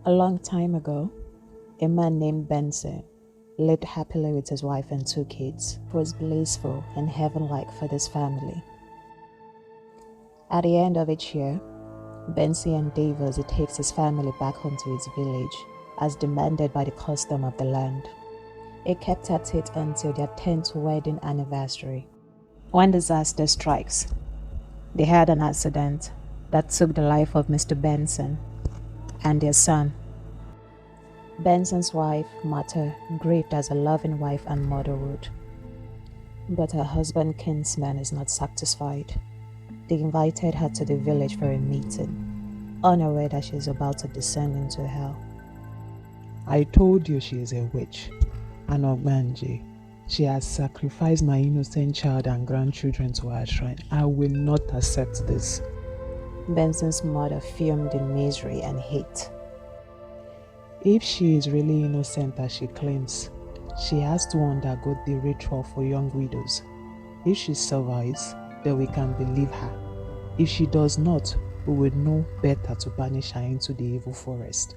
A long time ago, a man named Benson lived happily with his wife and two kids. It was blissful and heaven-like for this family. At the end of each year, Benson endeavors he takes his family back home to his village, as demanded by the custom of the land. He kept at it until their 10th wedding anniversary. When disaster strikes, they had an accident that took the life of Mr. Benson and their son. Benson's wife, Martha, grieved as a loving wife and mother would. But her husband, Kinsman, is not satisfied. They invited her to the village for a meeting, unaware that she is about to descend into hell. I told you she is a witch, an Ogbanje. She has sacrificed my innocent child and grandchildren to her shrine. I will not accept this. Benson's mother fumed in misery and hate. If she is really innocent as she claims, she has to undergo the ritual for young widows. If she survives, then we can believe her. If she does not, we will know better to banish her into the evil forest.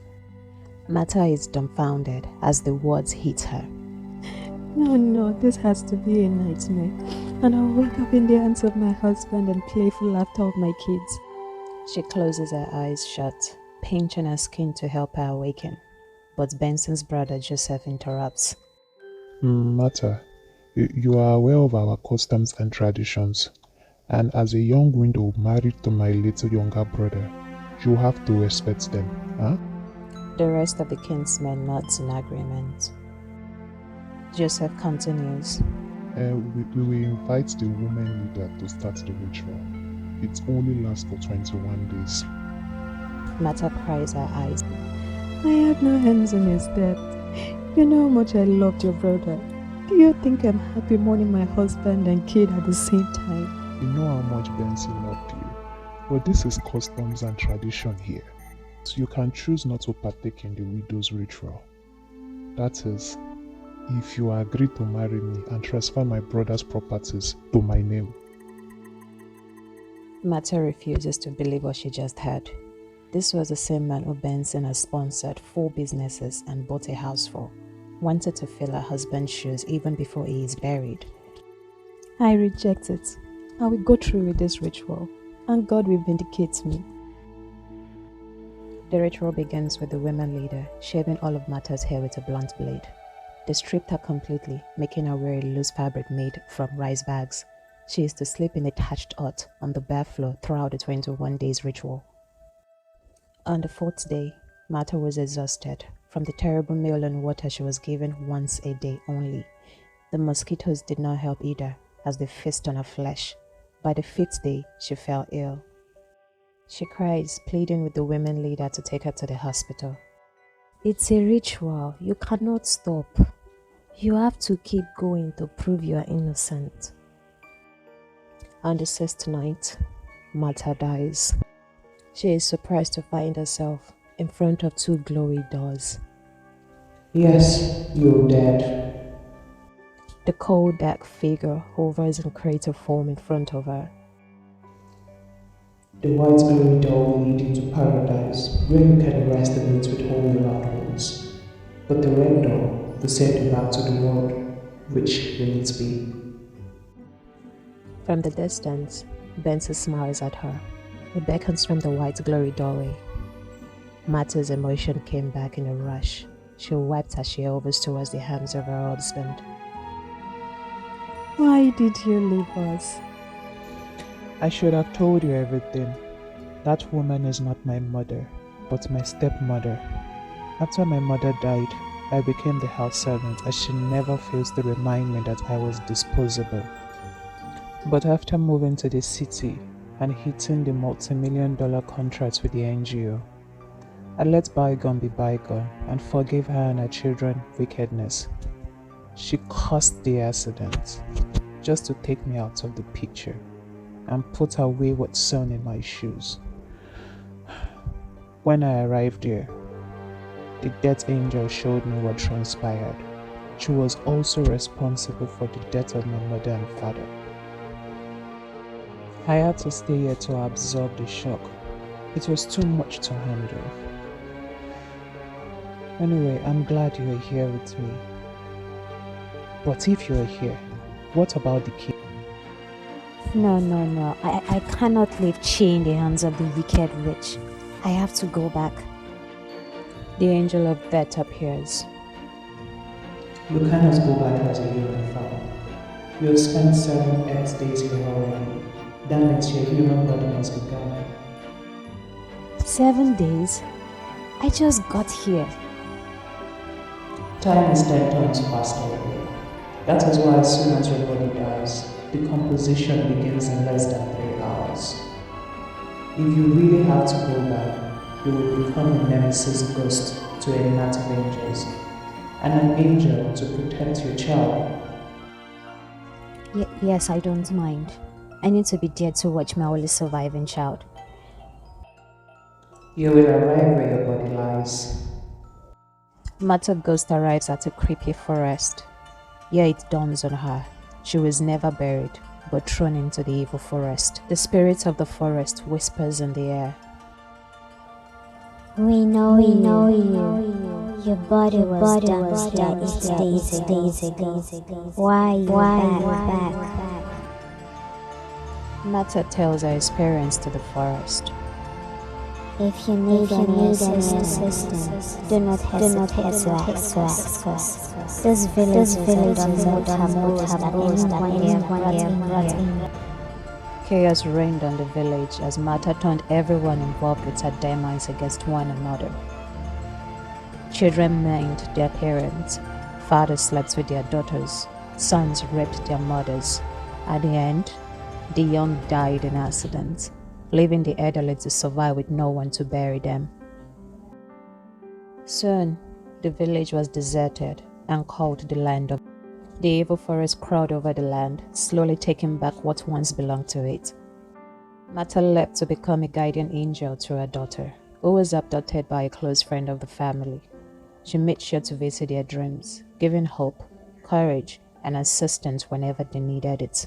Martha is dumbfounded as the words hit her. No, this has to be a nightmare. And I'll wake up in the arms of my husband and playful laughter of my kids. She closes her eyes shut, pinching her skin to help her awaken. But Benson's brother Joseph interrupts. Martha, you are aware of our customs and traditions, and as a young widow married to my little younger brother, you have to respect them, huh? The rest of the kinsmen nods in agreement. Joseph continues. We will invite the woman leader to start the ritual. It only lasts for 21 days. Martha cries her eyes. I had no hands in his death. You know how much I loved your brother. Do you think I'm happy mourning my husband and kid at the same time? You know how much Benson loved you, but this is customs and tradition here. So you can choose not to partake in the widow's ritual. That is, if you agree to marry me and transfer my brother's properties to my name. Martha refuses to believe what she just heard. This was the same man who Benson has sponsored 4 businesses and bought a house for. Wanted to fill her husband's shoes even before he is buried. I reject it. I will go through with this ritual, and God will vindicate me. The ritual begins with the women leader shaving all of Martha's hair with a blunt blade. They stripped her completely, making her wear a loose fabric made from rice bags. She is to sleep in a thatched hut on the bare floor throughout the 21 days ritual. On the 4th day, Martha was exhausted from the terrible meal and water she was given once a day only. The mosquitoes did not help either, as they feast on her flesh. By the 5th day, she fell ill. She cries, pleading with the women leader to take her to the hospital. It's a ritual. You cannot stop. You have to keep going to prove you are innocent. On the 6th night, Martha dies. She is surprised to find herself in front of 2 glory doors. Yes, you're dead. The cold, dark figure hovers in crater form in front of her. The white glory door will lead you to paradise, where you can rest and meet with all your loved ones. But the red door will send you back to the world, which will it be? From the distance, Benson smiles at her. He beckons from the white glory doorway. Martha's emotion came back in a rush. She wept as she hovers towards the arms of her husband. Why did you leave us? I should have told you everything. That woman is not my mother, but my stepmother. After my mother died, I became the house servant, as she never fails to remind me that I was disposable. But after moving to the city and hitting the multi-million-dollar contracts with the NGO, I let bygone be bygone and forgave her and her children's wickedness. She caused the accident just to take me out of the picture and put her wayward son in my shoes. When I arrived there, the death angel showed me what transpired. She was also responsible for the death of my mother and father. I had to stay here to absorb the shock. It was too much to handle. Anyway, I'm glad you are here with me. But if you are here, what about the kid? No, no, no. I cannot leave Chi in the hands of the wicked witch. I have to go back. The angel of death appears. You cannot go back as a human form. You have spent 7 Earth days here already. That means your human body must be gone. 7 days? I just got here. Time is 10 times faster here. That is why as soon as your body dies, decomposition begins in less than 3 hours. If you really have to go back, you will become a nemesis ghost to a native angels, and an angel to protect your child. Yes, I don't mind. I need to be there to watch my only surviving child. You will arrive where your body lies. Mata Ghost arrives at a creepy forest. Here it dawns on her. She was never buried, but thrown into the evil forest. The spirit of the forest whispers in the air. We know you. Your body was dumped here 8 days ago. Why you back? Mata tells her experience to the forest. If you need any assistance, do not hesitate to ask. This village is more taboos than anyone brought in. Chaos reigned on the village as Mata turned everyone involved with her demons against one another. Children maimed their parents, fathers slept with their daughters, sons raped their mothers. At the end, the young died in accidents, leaving the elderly to survive with no one to bury them. Soon, the village was deserted and called the land of. The evil forest crawled over the land, slowly taking back what once belonged to it. Mata leapt to become a guardian angel to her daughter, who was abducted by a close friend of the family. She made sure to visit their dreams, giving hope, courage, and assistance whenever they needed it.